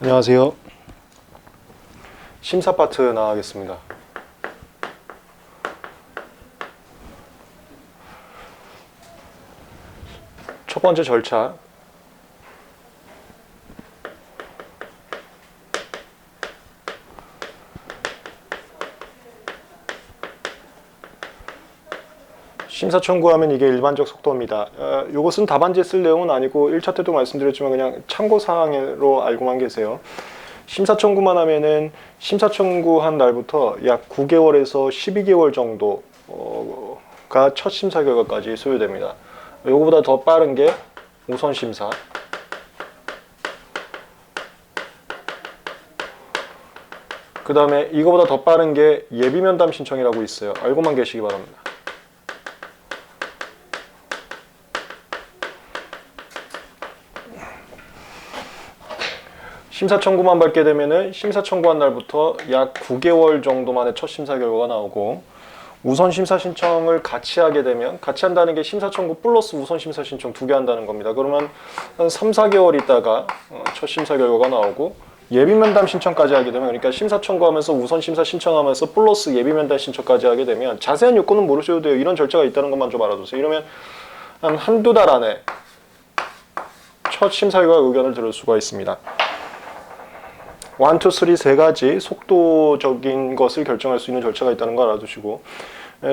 안녕하세요. 심사 파트 나가겠습니다. 첫 번째 절차. 심사 청구하면 이게 일반적 속도입니다. 이것은 답안지에 쓸 내용은 아니고 1차 때도 말씀드렸지만 그냥 참고사항으로 알고만 계세요. 심사 청구만 하면은 심사 청구한 날부터 약 9개월에서 12개월 정도가 첫 심사 결과까지 소요됩니다. 이거보다 더 빠른 게 우선 심사. 그 다음에 이거보다 더 빠른 게 예비 면담 신청이라고 있어요. 알고만 계시기 바랍니다. 심사 청구만 받게 되면은 심사 청구한 날부터 약 9개월 정도 만에 첫 심사 결과가 나오고, 우선 심사 신청을 같이 하게 되면, 같이 한다는 게 심사 청구 플러스 우선 심사 신청 2개 한다는 겁니다. 그러면 한 3, 4개월 있다가 첫 심사 결과가 나오고, 예비 면담 신청까지 하게 되면, 그러니까 심사 청구하면서 우선 심사 신청하면서 플러스 예비 면담 신청까지 하게 되면, 자세한 요건은 모르셔도 돼요. 이런 절차가 있다는 것만 좀 알아두세요. 이러면 한 한두 달 안에 첫 심사 결과 의견을 들을 수가 있습니다. 1, 2, 3 세 가지 속도적인 것을 결정할 수 있는 절차가 있다는 거 알아두시고,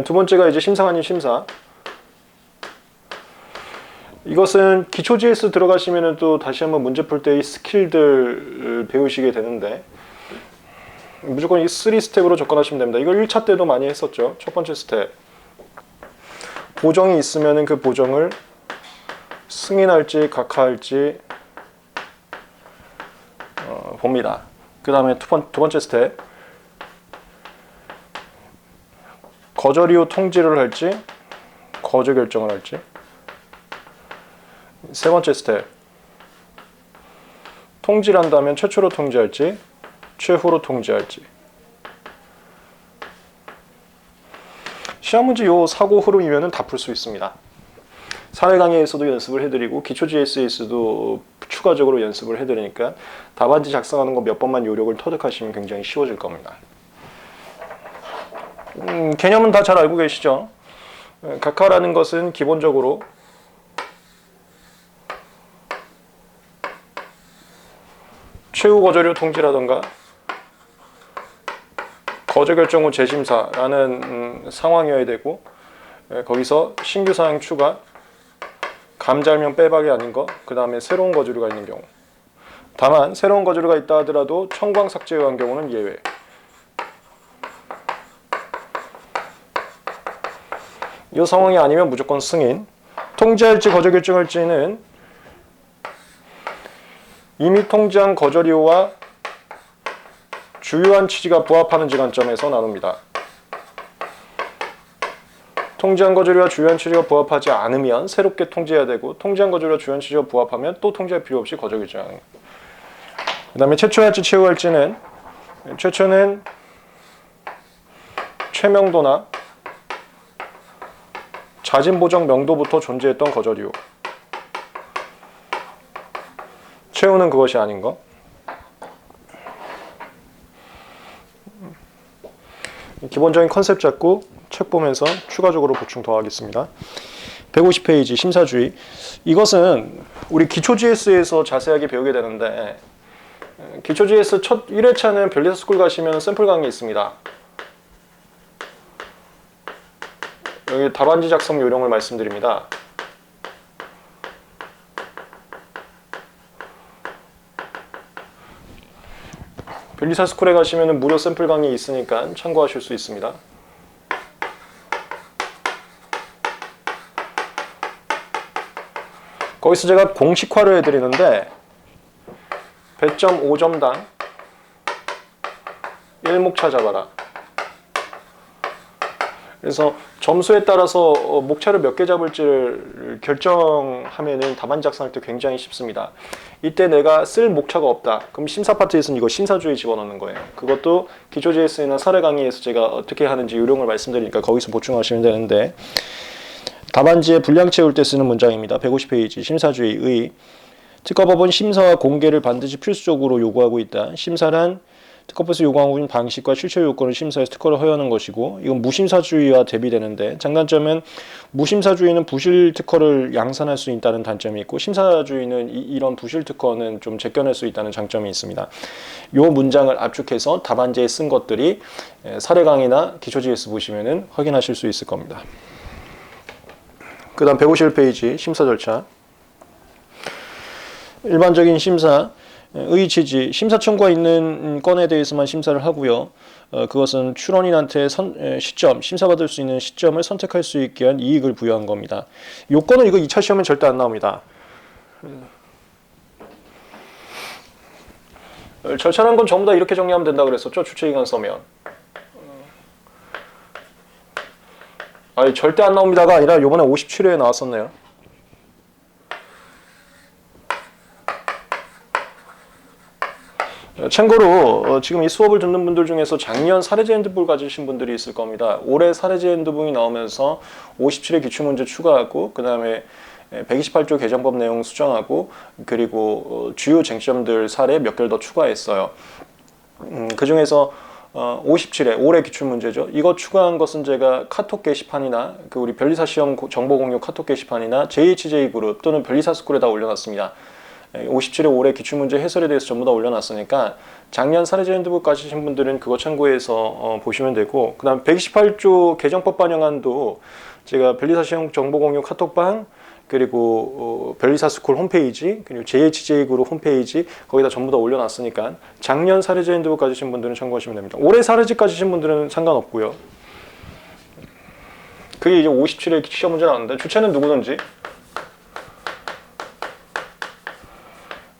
두 번째가 이제 심사가 아닌 심사. 이것은 기초 GS 들어가시면은 또 다시 한번 문제 풀 때의 스킬들 배우시게 되는데, 무조건 이 3스텝으로 접근하시면 됩니다. 이걸 1차 때도 많이 했었죠. 첫 번째 스텝. 보정이 있으면은 그 보정을 승인할지 각하할지 봅니다. 그 다음에 두 번째 스텝. 거절 이후 통지를 할지 거절 결정을 할지. 세 번째 스텝. 통지를 한다면 최초로 통지할지 최후로 통지할지. 시험 문제 요 사고 흐름이면은 다 풀 수 있습니다. 사례 강의에서도 연습을 해드리고 기초 GS에서도 추가적으로 연습을 해드리니까 답안지 작성하는 거 몇 번만 요령을 터득하시면 굉장히 쉬워질 겁니다. 개념은 다 잘 알고 계시죠? 각하라는 것은 기본적으로 최후 거절 후 통지라던가 거절 결정 후 재심사라는 상황이어야 되고, 거기서 신규 사항 추가, 감잘명 빼박이 아닌 거, 그 다음에 새로운 거주류가 있는 경우. 다만 새로운 거주류가 있다 하더라도 청구항 삭제에 의한 경우는 예외. 이 상황이 아니면 무조건 승인. 통지할지 거절 결정할지는 이미 통지한 거절 이유와 주요한 취지가 부합하는지 관점에서 나눕니다. 통지한 거절과 주요한 취지가 부합하지 않으면 새롭게 통지해야 되고, 통지한 거절과 주요한 취지가 부합하면 또 통지할 필요 없이 거절 결정하는 거예요. 그 다음에 최초할지 최후할지는, 최초는 최명도나 자진 보정 명도부터 존재했던 거절 이유, 최후는 그것이 아닌 거. 기본적인 컨셉 잡고 책 보면서 추가적으로 보충 더 하겠습니다. 150페이지 심사주의. 이것은 우리 기초 GS에서 자세하게 배우게 되는데, 기초 GS 첫 1회차는 별리사 스쿨 가시면 샘플 강의 있습니다. 여기 답안지 작성 요령을 말씀드립니다. 별리사 스쿨에 가시면 무료 샘플 강의 있으니까 참고하실 수 있습니다. 거기서 제가 공식화를 해드리는데, 배점 5점당 1목 찾아봐라. 그래서 점수에 따라서 목차를 몇 개 잡을지를 결정하면은 답안 작성할 때 굉장히 쉽습니다. 이때 내가 쓸 목차가 없다. 그럼 심사 파트에서는 이거 심사주의 집어넣는 거예요. 그것도 기초 GS나 사례 강의에서 제가 어떻게 하는지 요령을 말씀드리니까 거기서 보충하시면 되는데, 답안지에 분량 채울 때 쓰는 문장입니다. 150페이지 심사주의의 특허법은 심사와 공개를 반드시 필수적으로 요구하고 있다. 심사란 특허법에서 요구하고 있는 방식과 실체 요건을 심사해서 특허를 허용하는 것이고 이건 무심사주의와 대비되는데 장단점은 무심사주의는 부실 특허를 양산할 수 있다는 단점이 있고 심사주의는 이런 부실 특허는 좀 제껴낼 수 있다는 장점이 있습니다. 이 문장을 압축해서 답안지에 쓴 것들이 사례 강의나 기초지에서 보시면은 확인하실 수 있을 겁니다. 그 다음 151페이지 심사 절차. 일반적인 심사 의 취지, 심사 청구가 있는 건에 대해서만 심사를 하고요. 그것은 출원인한테 시점, 심사받을 수 있는 시점을 선택할 수 있게 한 이익을 부여한 겁니다. 요건은 이거 2차 시험엔 절대 안 나옵니다. 절차라는 건 전부 다 이렇게 정리하면 된다 그랬었죠. 주체기간 서면. 아니 절대 안 나옵니다가 아니라 요번에 57회에 나왔었네요. 참고로 지금 이 수업을 듣는 분들 중에서 작년 사례제 핸드북을 가지신 분들이 있을 겁니다. 올해 사례제 핸드북이 나오면서 57회 기출문제 추가하고 그 다음에 128조 개정법 내용 수정하고 그리고 주요 쟁점들 사례 몇 개를 더 추가했어요. 그 중에서 57회 올해 기출문제죠. 이거 추가한 것은 제가 카톡 게시판이나 그 우리 변리사 시험 정보 공유 카톡 게시판이나 JHJ그룹 또는 변리사 스쿨에 다 올려놨습니다. 57회 올해 기출문제 해설에 대해서 전부 다 올려놨으니까 작년 사례제 핸드북 가지신 분들은 그거 참고해서 보시면 되고 그 다음 128조 개정법 반영안도 제가 변리사 시험 정보공유 카톡방 그리고 변리사 스쿨 홈페이지 그리고 JHJ그룹 홈페이지 거기다 전부 다 올려놨으니까 작년 사례제 핸드북 가지신 분들은 참고하시면 됩니다. 올해 사례제 가지신 분들은 상관없고요. 그게 이제 57회 시험 문제 나왔는데 주체는 누구든지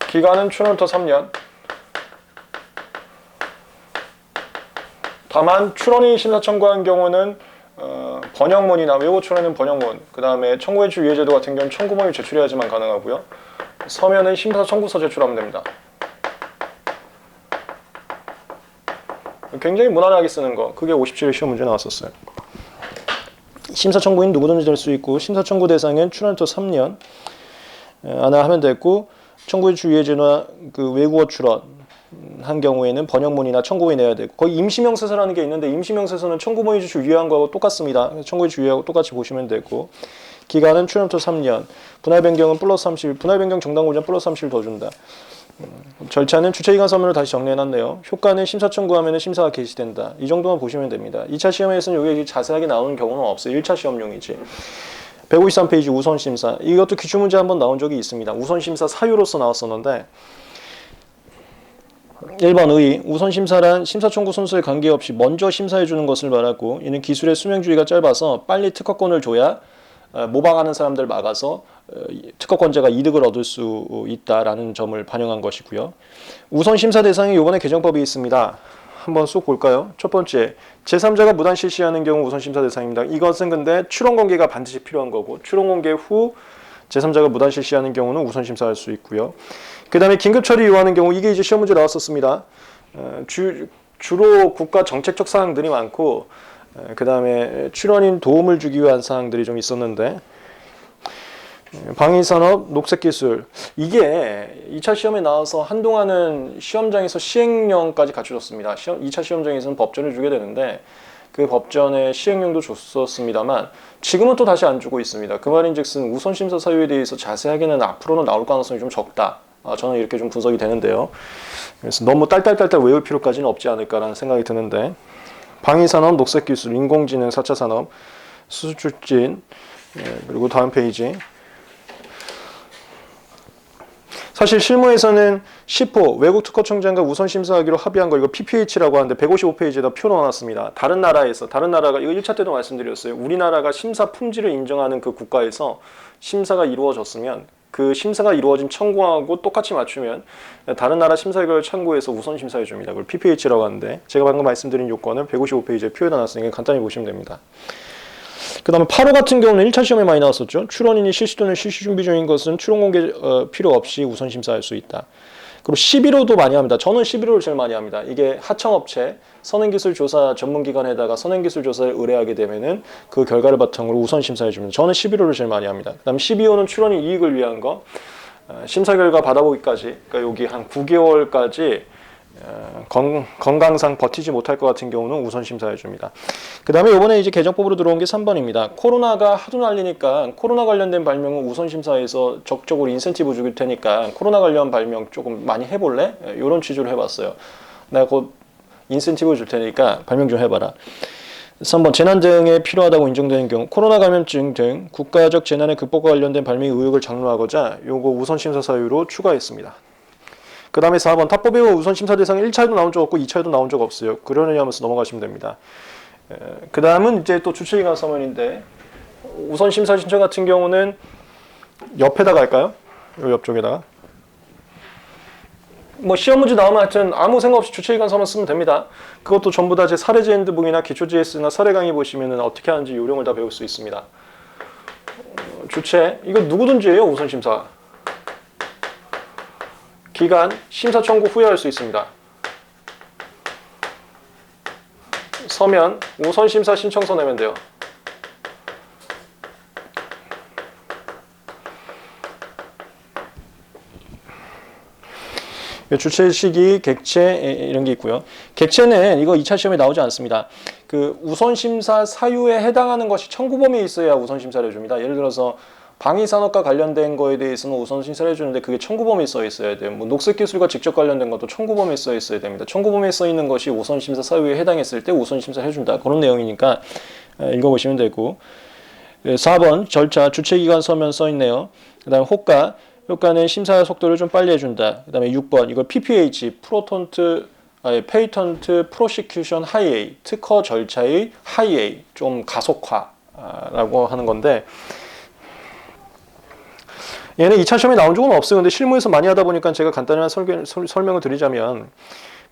기간은 출원부터 3년. 다만 출원이 심사 청구한 경우는 번역문이나 외고 출원은 번역문, 그 다음에 청구해줄 유예제도 같은 경우는 청구문을 제출해야지만 가능하고요. 서면은 심사 청구서 제출하면 됩니다. 굉장히 무난하게 쓰는 거. 그게 57회 시험 문제 나왔었어요. 심사 청구인 누구든지 될 수 있고 심사 청구 대상은 출원부터 3년 안에 하면 됐고 청구해줄 유예제나 그 외국어 출원 한 경우에는 번역문이나 청구문이 내야 되고 거의 임시명세서라는 게 있는데 임시명세서는 청구문이 제출 유예한 거하고 똑같습니다. 청구해줄 유예하고 똑같이 보시면 되고 기간은 출원부터 3년 분할 변경은 플러스 30일 분할 변경 정당 공전 플러스 30일 더 준다. 절차는 주체기간 서면을 다시 정리해놨네요. 효과는 심사 청구하면 심사가 개시된다. 이 정도만 보시면 됩니다. 2차 시험에서는 이게 자세하게 나오는 경우는 없어요. 1차 시험용이지. 153페이지 우선심사. 이것도 기출문제 한번 나온 적이 있습니다. 우선심사 사유로서 나왔었는데 1번 의 우선심사란 심사청구 순서에 관계없이 먼저 심사해주는 것을 말하고 이는 기술의 수명주의가 짧아서 빨리 특허권을 줘야 모방하는 사람들 막아서 특허권자가 이득을 얻을 수 있다라는 점을 반영한 것이고요. 우선심사 대상에 이번에 개정법이 있습니다. 한번 쏙 볼까요? 첫 번째, 제3자가 무단 실시하는 경우 우선심사 대상입니다. 이것은 근데 출원공개가 반드시 필요한 거고 출원공개 후 제3자가 무단 실시하는 경우는 우선심사할 수 있고요. 그 다음에 긴급처리 요하는 경우 이게 이제 시험 문제 나왔었습니다. 주로 국가 정책적 사항들이 많고 그 다음에 출원인 도움을 주기 위한 사항들이 좀 있었는데 방위산업, 녹색기술 이게 2차 시험에 나와서 한동안은 시험장에서 시행령까지 갖춰줬습니다. 2차 시험장에서는 법전을 주게 되는데 그 법전에 시행령도 줬었습니다만 지금은 또 다시 안 주고 있습니다. 그 말인즉슨 우선심사 사유에 대해서 자세하게는 앞으로는 나올 가능성이 좀 적다. 저는 이렇게 좀 분석이 되는데요. 그래서 너무 딸딸딸딸 외울 필요까지는 없지 않을까라는 생각이 드는데 방위산업, 녹색기술, 인공지능, 4차 산업, 수출진 그리고 다음 페이지 사실 실무에서는 10호 외국 특허청장과 우선 심사하기로 합의한 거 이거 PPH라고 하는데 155페이지에다 표 넣어놨습니다. 다른 나라가 이거 1차 때도 말씀드렸어요. 우리나라가 심사 품질을 인정하는 그 국가에서 심사가 이루어졌으면 그 심사가 이루어진 청구하고 똑같이 맞추면 다른 나라 심사 결과를 참고해서 우선 심사해 줍니다. 그걸 PPH라고 하는데 제가 방금 말씀드린 요건을 155페이지에 표에 놨으니까 간단히 보시면 됩니다. 그 다음에 8호 같은 경우는 1차 시험에 많이 나왔었죠. 출원인이 실시 또는 실시 준비 중인 것은 출원 공개 필요 없이 우선 심사할 수 있다. 그리고 11호도 많이 합니다. 저는 11호를 제일 많이 합니다. 이게 하청업체, 선행기술조사 전문기관에다가 선행기술조사를 의뢰하게 되면은 그 결과를 바탕으로 우선 심사해 줍니다. 저는 11호를 제일 많이 합니다. 그 다음 12호는 출원인 이익을 위한 거. 심사 결과 받아보기까지, 그러니까 여기 한 9개월까지 건강상 버티지 못할 것 같은 경우는 우선 심사해 줍니다. 그 다음에 이번에 이제 개정법으로 들어온 게 3번입니다. 코로나가 하도 날리니까 코로나 관련된 발명은 우선 심사에서 적극적으로 인센티브 줄 테니까 코로나 관련 발명 조금 많이 해볼래? 이런 취지로 해봤어요. 내가 곧 인센티브 줄 테니까 발명 좀 해봐라. 3번 재난 대응에 필요하다고 인정되는 경우 코로나 감염증 등 국가적 재난의 극복과 관련된 발명 의혹을 장려하고자 요거 우선 심사 사유로 추가했습니다. 그 다음에 4번 탑법외고 우선 심사 대상 1차에도 나온 적 없고 2차에도 나온 적 없어요. 그러느냐 하면서 넘어가시면 됩니다. 그 다음은 이제 또 주체기관 서면인데 우선 심사 신청 같은 경우는 옆에다가 할까요? 요 옆쪽에다가 뭐 시험 문제 나오면 하여튼 아무 생각 없이 주체기관 서면 쓰면 됩니다. 그것도 전부 다 제 사례제 핸드북이나 기초 GS나 사례 강의 보시면은 어떻게 하는지 요령을 다 배울 수 있습니다. 주체 이거 누구든지 해요. 우선 심사 기간 심사 청구 후에 할 수 있습니다. 서면 우선 심사 신청서 내면 돼요. 주체 시기, 객체 이런 게 있고요. 객체는 이거 2차 시험에 나오지 않습니다. 그 우선 심사 사유에 해당하는 것이 청구 범위에 있어야 우선 심사를 해줍니다. 예를 들어서 방위산업과 관련된 거에 대해서는 우선 심사를 해주는데 그게 청구 범위에 써 있어야 돼요. 뭐 녹색 기술과 직접 관련된 것도 청구 범위에 써 있어야 됩니다. 청구 범위에 써 있는 것이 우선 심사 사유에 해당했을 때 우선 심사를 해준다. 그런 내용이니까 읽어보시면 되고. 4번 절차 주체기관 서면 써 있네요. 그 다음에 효과는 심사 속도를 좀 빨리 해준다. 그 다음에 6번 이걸 PPH 페이턴트 프로시큐션 하이에이 특허 절차의 하이에이 좀 가속화라고 하는 건데 얘는 2차 시험에 나온 적은 없어요. 근데 실무에서 많이 하다 보니까 제가 간단한 설명을 드리자면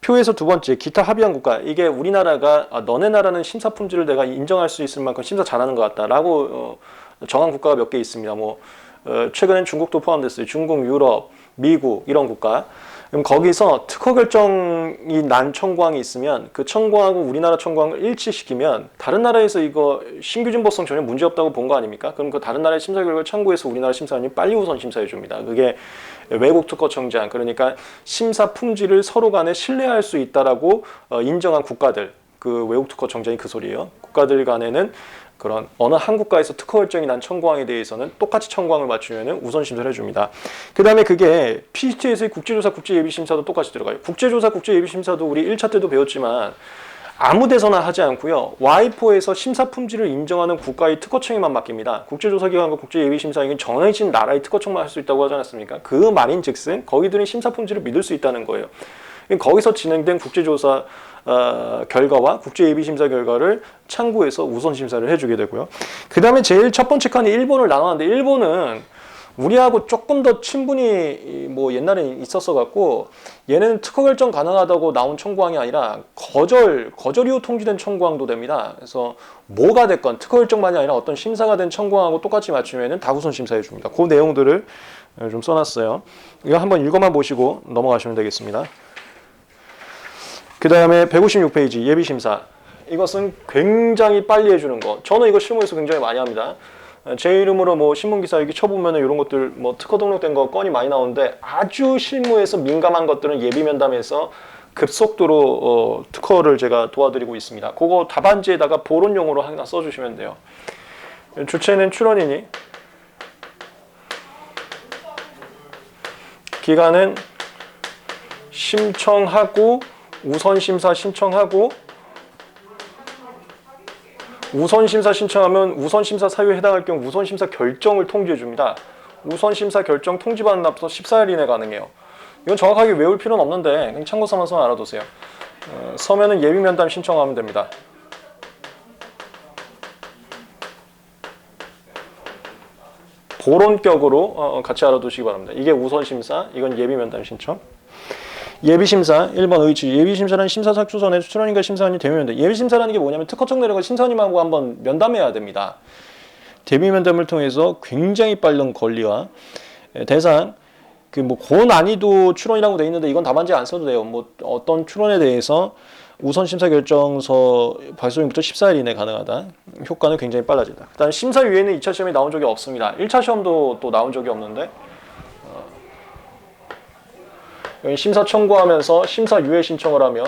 표에서 두 번째 기타 합의한 국가 이게 우리나라가 너네 나라는 심사 품질을 내가 인정할 수 있을 만큼 심사 잘하는 것 같다라고 정한 국가가 몇 개 있습니다. 뭐 최근엔 중국도 포함됐어요. 중국, 유럽, 미국 이런 국가. 그럼 거기서 특허 결정이 난 청구항이 있으면 그 청구하고 우리나라 청구항을 일치시키면 다른 나라에서 이거 신규 진보성 전혀 문제 없다고 본 거 아닙니까? 그럼 그 다른 나라의 심사 결과를 참고해서 우리나라 심사원이 빨리 우선 심사해 줍니다. 그게 외국 특허 청장 그러니까 심사 품질을 서로 간에 신뢰할 수 있다라고 인정한 국가들 그 외국 특허 청장이 그 소리예요. 국가들 간에는 그런 어느 한 국가에서 특허 결정이 난 청구항에 대해서는 똑같이 청구항을 맞추면 우선 심사를 해줍니다. 그 다음에 그게 PCT에서의 국제조사 국제예비심사도 똑같이 들어가요. 국제조사 국제예비심사도 우리 1차 때도 배웠지만 아무 데서나 하지 않고요. 와이포에서 심사 품질을 인정하는 국가의 특허청에만 맡깁니다. 국제조사기관과 국제예비심사에는 정해진 나라의 특허청만 할 수 있다고 하지 않았습니까? 그 말인즉슨 거기들은 심사 품질을 믿을 수 있다는 거예요. 거기서 진행된 국제조사 결과와 국제예비심사 결과를 참고해서 우선 심사를 해주게 되고요. 그 다음에 제일 첫 번째 칸이 일본을 나눴는데 일본은 우리하고 조금 더 친분이 뭐 옛날에 있었어 갖고 얘는 특허 결정 가능하다고 나온 청구항이 아니라 거절 이후 통지된 청구항도 됩니다. 그래서 뭐가 됐건 특허 결정만이 아니라 어떤 심사가 된 청구항하고 똑같이 맞추면은 다 우선 심사해 줍니다. 그 내용들을 좀 써놨어요. 이거 한번 읽어만 보시고 넘어가시면 되겠습니다. 그 다음에 156페이지 예비심사. 이것은 굉장히 빨리 해주는 거. 저는 이거 실무에서 굉장히 많이 합니다. 제 이름으로 뭐 신문기사 여기 쳐보면 이런 것들 뭐 특허 등록된 거 건이 많이 나오는데 아주 실무에서 민감한 것들은 예비면담에서 급속도로 특허를 제가 도와드리고 있습니다. 그거 답안지에다가 보론용어로 하나 써주시면 돼요. 주체는 출원이니 기간은 신청하고 우선심사 신청하고 우선심사 신청하면 우선심사 사유에 해당할 경우 우선심사 결정을 통지해 줍니다. 우선심사 결정 통지받은 날부터 14일 이내 가능해요. 이건 정확하게 외울 필요는 없는데 그냥 참고 삼아서 알아두세요. 서면은 예비면담 신청하면 됩니다. 보론격으로 같이 알아두시기 바랍니다. 이게 우선심사, 이건 예비면담 신청. 예비심사 1번 의지. 예비심사는 심사삭수 전에 출원인과 심사원이 대면면담. 예비심사라는 게 뭐냐면 특허청 내려가 심사원님하고 한번 면담해야 됩니다. 대비면담을 통해서 굉장히 빠른 권리와 대상 그 뭐 고난이도 출원이라고 돼 있는데 이건 답안지 안 써도 돼요. 뭐 어떤 출원에 대해서 우선 심사 결정서 발송일부터 14일 이내 가능하다. 효과는 굉장히 빨라진다. 일단 심사 위에는 2차 시험에 나온 적이 없습니다. 1차 시험도 또 나온 적이 없는데 여기 심사 청구하면서 심사 유예 신청을 하면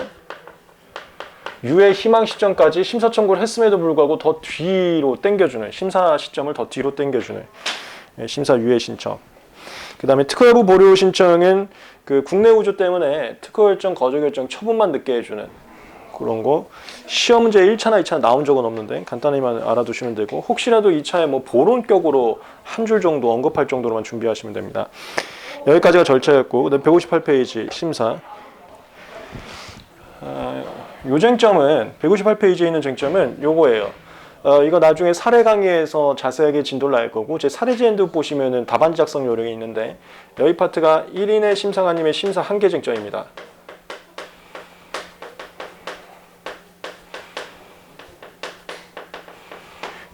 유예 희망 시점까지 심사 청구를 했음에도 불구하고 더 뒤로 당겨주는, 심사 시점을 더 뒤로 당겨주는 심사 유예 신청. 그 다음에 특허 여부 보류 신청은 그 국내 우주 때문에 특허 결정, 거저 결정 처분만 늦게 해주는 그런 거. 시험 문제 1차나 2차 나온 적은 없는데 간단히만 알아두시면 되고, 혹시라도 2차에 뭐 보론격으로 한 줄 정도 언급할 정도로만 준비하시면 됩니다. 여기까지가 절차였고, 그다음 158페이지 심사. 요 쟁점은 158페이지에 있는 쟁점은 요거예요. 이거 나중에 사례 강의에서 자세하게 진도를 알 거고, 제 사례 지엔드 보시면은 답안지 작성 요령이 있는데, 여기 파트가 1인의 심사관님의 심사 한계 쟁점입니다.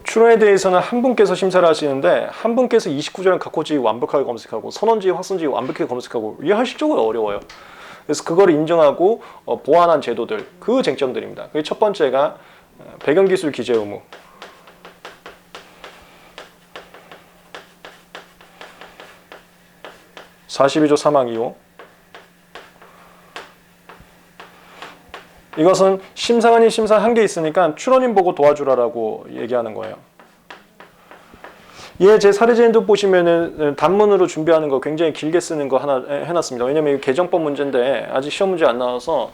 추론에 대해서는 한 분께서 심사를 하시는데, 한 분께서 29조랑 각호지 완벽하게 검색하고 선언지, 확선지 완벽하게 검색하고, 이게 현실적으로 어려워요. 그래서 그걸 인정하고 보완한 제도들, 그 쟁점들입니다. 그게 첫 번째가 배경기술 기재 의무. (42조) 3항 2호. 이것은 심사관이 심사 한계 있으니까 출원인 보고 도와주라라고 얘기하는 거예요. 얘 제 사례제인도 보시면은 단문으로 준비하는 거 굉장히 길게 쓰는 거 하나 해놨습니다. 왜냐면 이거 개정법 문제인데 아직 시험 문제 안 나와서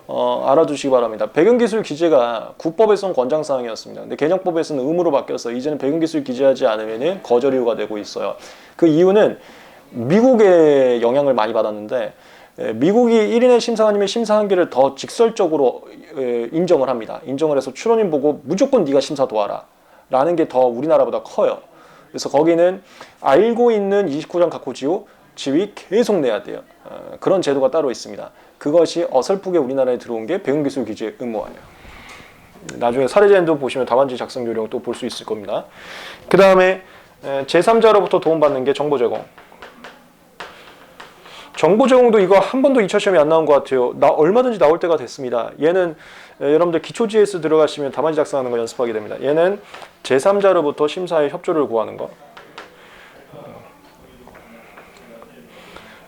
알아두시기 바랍니다. 배경기술 기재가 국법에서는 권장사항이었습니다. 근데 개정법에서는 의무로 바뀌어서 이제는 배경기술 기재하지 않으면 거절 이유가 되고 있어요. 그 이유는 미국의 영향을 많이 받았는데, 미국이 1인의 심사관님의 심사 한계를 더 직설적으로 인정을 합니다. 인정을 해서 출원인 보고 무조건 네가 심사 도와라 라는 게 더 우리나라보다 커요. 그래서 거기는 알고 있는 29장 각호지호 지위 계속 내야 돼요. 그런 제도가 따로 있습니다. 그것이 어설프게 우리나라에 들어온 게 배경기술 기재 의무화예요. 나중에 사례제도 보시면 답안지 작성 요령 또 볼 수 있을 겁니다. 그 다음에 제3자로부터 도움받는 게 정보 제공. 정보 제공도 이거 한 번도 2차 시험이 안 나온 것 같아요. 얼마든지 나올 때가 됐습니다. 얘는 여러분들 기초 GS 들어가시면 답안지 작성하는 거 연습하게 됩니다. 얘는 제3자로부터 심사에 협조를 구하는 거.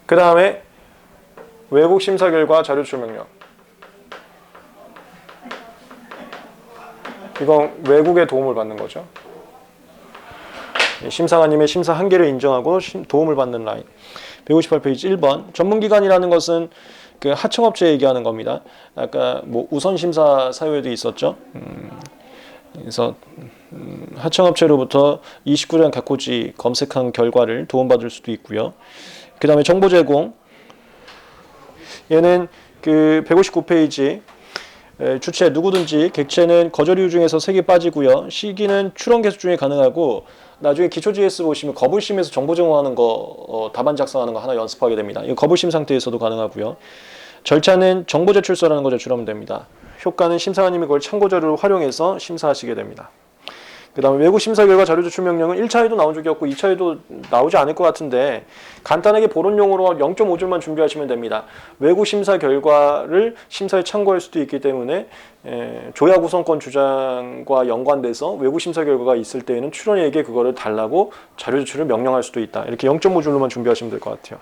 그 다음에 외국 심사 결과 자료 제출 명령. 이건 외국의 도움을 받는 거죠. 심사관님의 심사 한계를 인정하고 도움을 받는 라인. 158페이지 1번. 전문기관이라는 것은 그 하청업체 얘기하는 겁니다. 아까 뭐 우선심사 사유에도 있었죠. 그래서 하청업체로부터 29장 각호지 검색한 결과를 도움받을 수도 있고요. 그 다음에 정보 제공. 얘는 그 159페이지 주체 누구든지 객체는 거절 이유 중에서 3개 빠지고요. 시기는 출원 개수 중에 가능하고, 나중에 기초 GS 보시면 거부심에서 정보 제공하는 거 답안 작성하는 거 하나 연습하게 됩니다. 이거 거부심 상태에서도 가능하고요. 절차는 정보 제출서라는 거 제출하면 됩니다. 효과는 심사관님이 그걸 참고 자료를 활용해서 심사하시게 됩니다. 그 다음에 외국 심사 결과 자료 제출 명령은 1차에도 나온 적이 없고 2차에도 나오지 않을 것 같은데, 간단하게 보론용으로 0.5줄만 준비하시면 됩니다. 외국 심사 결과를 심사에 참고할 수도 있기 때문에 조약 우선권 주장과 연관돼서 외국 심사 결과가 있을 때에는 출원에게 그거를 달라고 자료 제출을 명령할 수도 있다. 이렇게 0.5줄로만 준비하시면 될 것 같아요.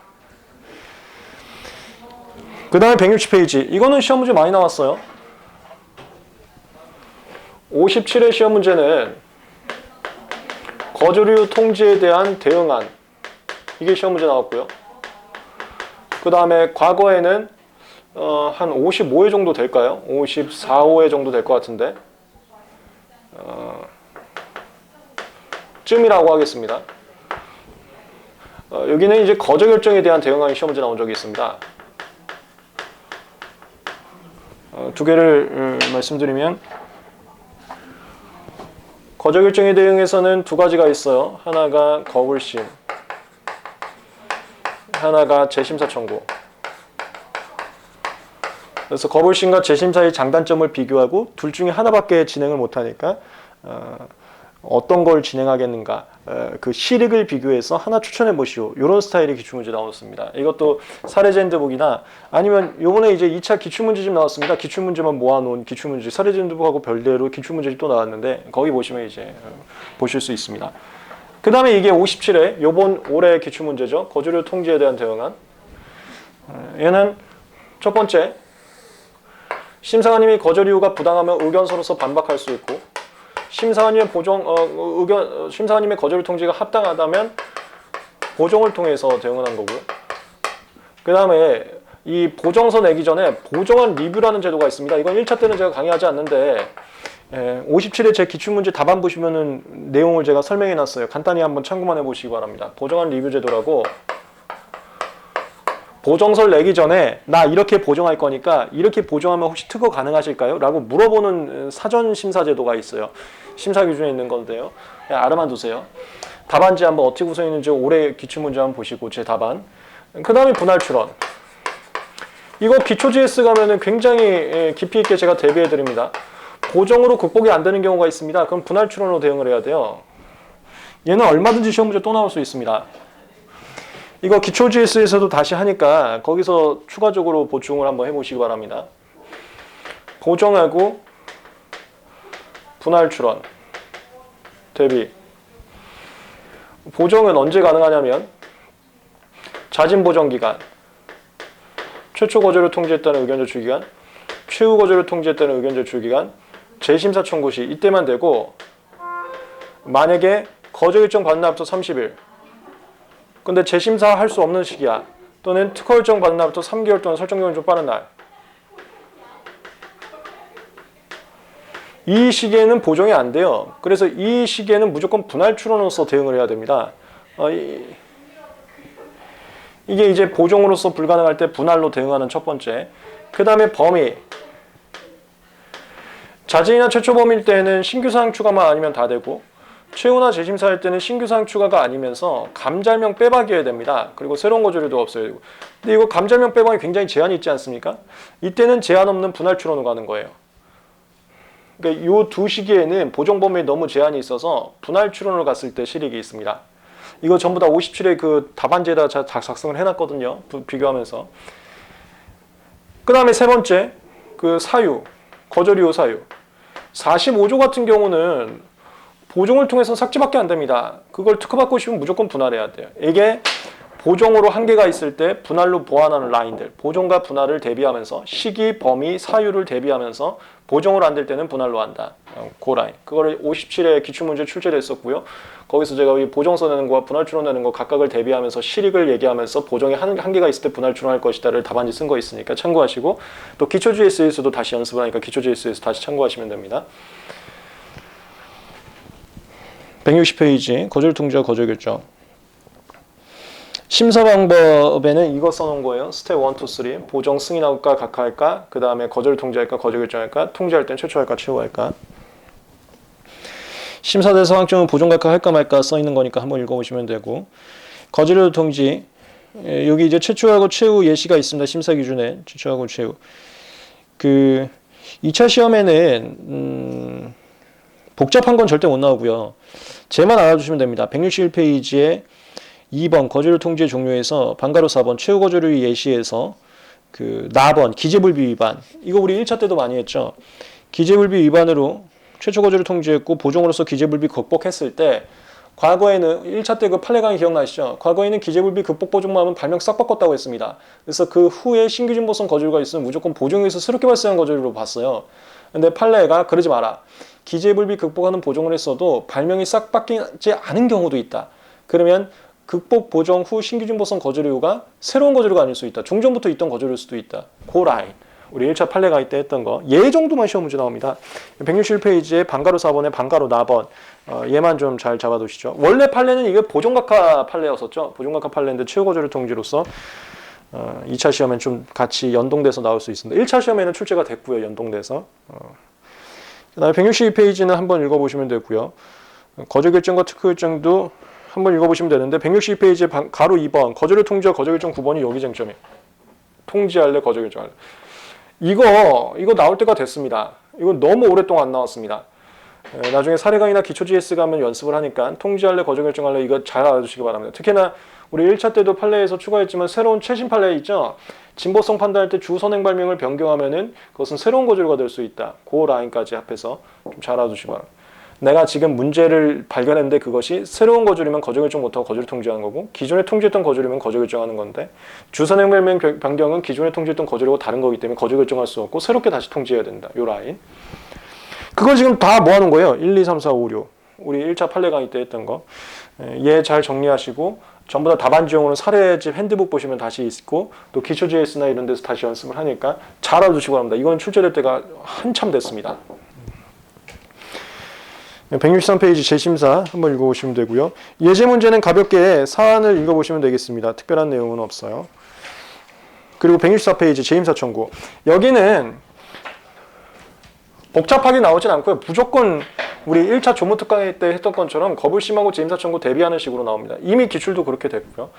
그 다음에 160페이지. 이거는 시험 문제 많이 나왔어요. 57의 시험 문제는 거절이유 통지에 대한 대응안. 이게 시험 문제 나왔고요. 그 다음에 과거에는 한 55회 정도 될까요? 54회 정도 될 것 같은데 쯤이라고 하겠습니다. 여기는 이제 거절 결정에 대한 대응안이 시험 문제 나온 적이 있습니다. 두 개를 말씀드리면, 거절 결정에 대응해서는 두 가지가 있어요. 하나가 거불심, 하나가 재심사 청구. 그래서 거불심과 재심사의 장단점을 비교하고 둘 중에 하나밖에 진행을 못하니까 어떤 걸 진행하겠는가, 그 실익을 비교해서 하나 추천해 보시오. 이런 스타일의 기출문제 나왔습니다. 이것도 사례제인드북이나 아니면 요번에 이제 2차 기출문제집 나왔습니다. 기출문제만 모아놓은 기출문제, 사례제인드북하고 별개로 기출문제집 또 나왔는데 거기 보시면 이제 보실 수 있습니다. 그 다음에 이게 57회 요번 올해 기출문제죠. 거절이유 통지에 대한 대응안. 얘는 첫 번째, 심사관님이 거절 이유가 부당하면 의견서로서 반박할 수 있고, 심사관님의 심사관님의 거절 통지가 합당하다면 보정을 통해서 대응을 한 거고요. 그 다음에 이 보정서 내기 전에 보정한 리뷰라는 제도가 있습니다. 이건 1차 때는 제가 강의하지 않는데 57회 제 기출문제 답안 보시면은 내용을 제가 설명해 놨어요. 간단히 한번 참고만 해보시기 바랍니다. 보정한 리뷰 제도라고, 보정서를 내기 전에 나 이렇게 보정할 거니까 이렇게 보정하면 혹시 특허 가능하실까요? 라고 물어보는 사전 심사 제도가 있어요. 심사 기준에 있는 건데요. 알아만 두세요. 답안지 한번 어떻게 구성했는지 올해 기출문제 한번 보시고 제 답안. 그 다음에 분할 출원. 이거 기초 GS 가면은 굉장히 깊이 있게 제가 대비해 드립니다. 보정으로 극복이 안 되는 경우가 있습니다. 그럼 분할 출원으로 대응을 해야 돼요. 얘는 얼마든지 시험 문제 또 나올 수 있습니다. 이거 기초 GS에서도 다시 하니까 거기서 추가적으로 보충을 한번 해보시기 바랍니다. 보정하고 분할 출원 대비. 보정은 언제 가능하냐면 자진 보정 기간, 최초 거절을 통지했다는 의견 제출 기간, 최후 거절을 통지했다는 의견 제출 기간, 재심사 청구 시 이때만 되고, 만약에 거절 일정 받은 날부터 30일, 근데 재심사 할 수 없는 시기야, 또는 특허 일정 받은 날부터 3개월 또는 설정 기간이 좀 빠른 날, 이 시기에는 보정이 안 돼요. 그래서 이 시기에는 무조건 분할 출원으로서 대응을 해야 됩니다. 이게 이제 보정으로서 불가능할 때 분할로 대응하는 첫 번째. 그 다음에 범위. 자진이나 최초 범위일 때는 신규사항 추가만 아니면 다 되고, 최후나 재심사할 때는 신규사항 추가가 아니면서 감잘명 빼박이어야 됩니다. 그리고 새로운 거절도 없어야 되고. 근데 이거 감잘명 빼박이 굉장히 제한이 있지 않습니까? 이때는 제한 없는 분할 출원으로 가는 거예요. 그러니까 이 두 시기에는 보정 범위에 너무 제한이 있어서 분할 출원으로 갔을 때 실익이 있습니다. 이거 전부 다 57회 그 답안지에다 작성을 해놨거든요. 비교하면서. 그 다음에 세 번째, 그 사유, 거절 이후 사유. 45조 같은 경우는 보정을 통해서 삭제밖에 안 됩니다. 그걸 특허받고 싶으면 무조건 분할해야 돼요. 이게 보정으로 한계가 있을 때 분할로 보완하는 라인들, 보정과 분할을 대비하면서 시기, 범위, 사유를 대비하면서 보정으로 안 될 때는 분할로 한다. 그 라인. 그거를 57회 기출문제 출제를 했었고요. 거기서 제가 이 보정서 내는 거와 분할 출원 내는 거 각각을 대비하면서 실익을 얘기하면서 보정에 한계가 있을 때 분할 출원할 것이다를 답안지 쓴 거 있으니까 참고하시고, 또 기초 GS에서도 다시 연습을 하니까 기초 GS에서 다시 참고하시면 됩니다. 160페이지 거절 통지와 거절 결정. 심사 방법에는 이거 써놓은 거예요. 스텝 1, 2, 3. 보정 승인할까, 각하할까, 그 다음에 거절 통지할까, 거절 결정할까, 통지할 땐 최초할까, 최후할까. 심사대 상황증은 보정 각하할까 말까 써있는 거니까 한번 읽어보시면 되고, 거절 통지, 여기 이제 최초하고 최후 예시가 있습니다. 심사 기준에 최초하고 최후. 그 2차 시험에는 복잡한 건 절대 못 나오고요. 쟤만 알아주시면 됩니다. 161페이지에 2번 거절 통지의 종류에서 방가로 4번 최후 거절의 예시에서 그 나번 기재불비 위반, 이거 우리 1차 때도 많이 했죠. 기재불비 위반으로 최초 거절을 통지했고 보정으로서 기재불비 극복했을 때, 과거에는 1차 때 그 판례 강의 기억나시죠? 과거에는 기재불비 극복 보정만 하면 발명 싹 바꿨다고 했습니다. 그래서 그 후에 신규 진보성 거절과 있으면 무조건 보정에서 새롭게 발생한 거절로 봤어요. 근데 판례가 그러지 마라. 기재불비 극복하는 보정을 했어도 발명이 싹 바뀌지 않은 경우도 있다. 그러면 극복 보정 후 신규 진보성 거절 이유가 새로운 거절이 아닐 수 있다. 종전부터 있던 거절일 수도 있다. 그 라인. 우리 1차 판례 강의 때 했던 거. 얘 정도만 시험 문제 나옵니다. 161페이지에 방가로 4번에 방가로 나번. 얘만 좀 잘 잡아두시죠. 원래 판례는 이게 보정각하 판례였었죠. 보정각하 판례인데 최후 거절을 통지로서 2차 시험엔 좀 같이 연동돼서 나올 수 있습니다. 1차 시험에는 출제가 됐고요. 연동돼서. 그 다음에 162페이지는 한번 읽어보시면 되고요. 거절 결정과 특허 결정도 한번 읽어보시면 되는데, 162페이지에 가로 2번 거절을 통지와 거절 결정 9번이 여기 쟁점이에요. 통지할래, 거절 결정할래. 이거 나올 때가 됐습니다. 이거 너무 오랫동안 안 나왔습니다. 나중에 사례 강의나 기초 GS 가면 연습을 하니까 통지할래, 거절 결정할래 이거 잘 알아두시기 바랍니다. 특히나 우리 1차 때도 판례에서 추가했지만 새로운 최신 판례 있죠? 진보성 판단할 때 주 선행 발명을 변경하면은 그것은 새로운 거절가 될 수 있다. 그 라인까지 합해서 좀 잘 알아두시기 바랍니다. 내가 지금 문제를 발견했는데 그것이 새로운 거주리면 거주 결정 못하고 거주를 통지하는 거고 기존에 통지했던 거주리면 거주 결정하는 건데 주소명 변경 변경은 기존에 통지했던 거주리고 다른 거기 때문에 거주 결정할 수 없고 새롭게 다시 통지해야 된다. 요 라인. 그걸 지금 다 모아놓은 거예요. 1, 2, 3, 4, 5, 6. 우리 1차 판례 강의 때 했던 거. 얘 잘 정리하시고 전부 다 답안지용으로 사례집 핸드북 보시면 다시 있고 또 기초 JS나 이런 데서 다시 연습을 하니까 잘 알아두시기 바랍니다. 이건 출제될 때가 한참 됐습니다. 163페이지 재심사 한번 읽어보시면 되고요. 예제 문제는 가볍게 사안을 읽어보시면 되겠습니다. 특별한 내용은 없어요. 그리고 164페이지 재심사 청구. 여기는 복잡하게 나오진 않고요. 무조건 우리 1차 조무특강회 때 했던 것처럼 거불심하고 재심사 청구 대비하는 식으로 나옵니다. 이미 기출도 그렇게 됐고요.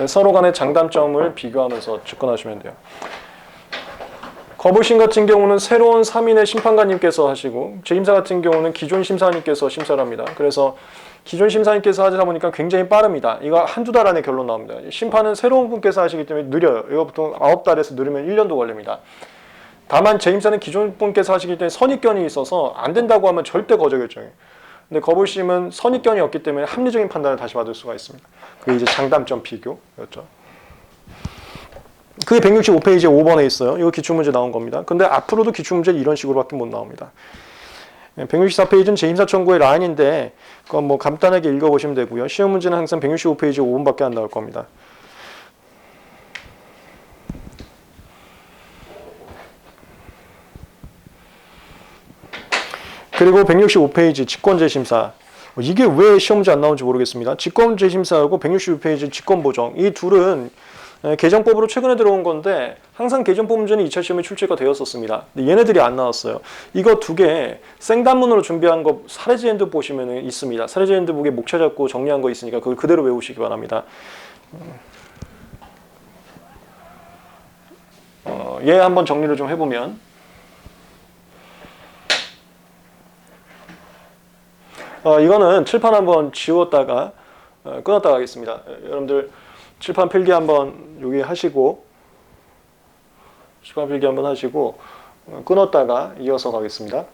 서로 간의 장단점을 비교하면서 접근하시면 돼요. 거불심 같은 경우는 새로운 3인의 심판관님께서 하시고 재심사 같은 경우는 기존 심사님께서 심사를 합니다. 그래서 기존 심사님께서 하다 보니까 굉장히 빠릅니다. 이거 한두 달 안에 결론 나옵니다. 심판은 새로운 분께서 하시기 때문에 느려요. 이거 보통 9달에서 느리면 1년도 걸립니다. 다만 재심사는 기존 분께서 하시기 때문에 선입견이 있어서 안 된다고 하면 절대 거저 결정해요. 근데 거불심은 선입견이 없기 때문에 합리적인 판단을 다시 받을 수가 있습니다. 그게 이제 장단점 비교였죠. 그게 165페이지에 5번에 있어요. 이거 기출문제 나온 겁니다. 근데 앞으로도 기출문제 이런 식으로밖에 못 나옵니다. 164페이지는 재심사 청구의 라인인데 그건 뭐 간단하게 읽어보시면 되고요. 시험 문제는 항상 165페이지 5번밖에 안 나올 겁니다. 그리고 165페이지 직권재심사. 이게 왜 시험 문제 안 나오는지 모르겠습니다. 직권재심사하고 165페이지 직권보정. 이 둘은 개정법으로 최근에 들어온 건데 항상 개정법 문제는 2차 시험에 출제가 되었었습니다. 근데 얘네들이 안 나왔어요. 이거 두 개 생단문으로 준비한 거 사례지 핸드북 보시면 있습니다. 사례지 핸드북에 목차 잡고 정리한 거 있으니까 그걸 그대로 외우시기 바랍니다. 얘 한번 정리를 좀 해보면 이거는 칠판 한번 지웠다가 끊었다가 하겠습니다. 여러분들 칠판 필기 한번 여기 하시고 칠판 필기 한번 하시고 끊었다가 이어서 가겠습니다.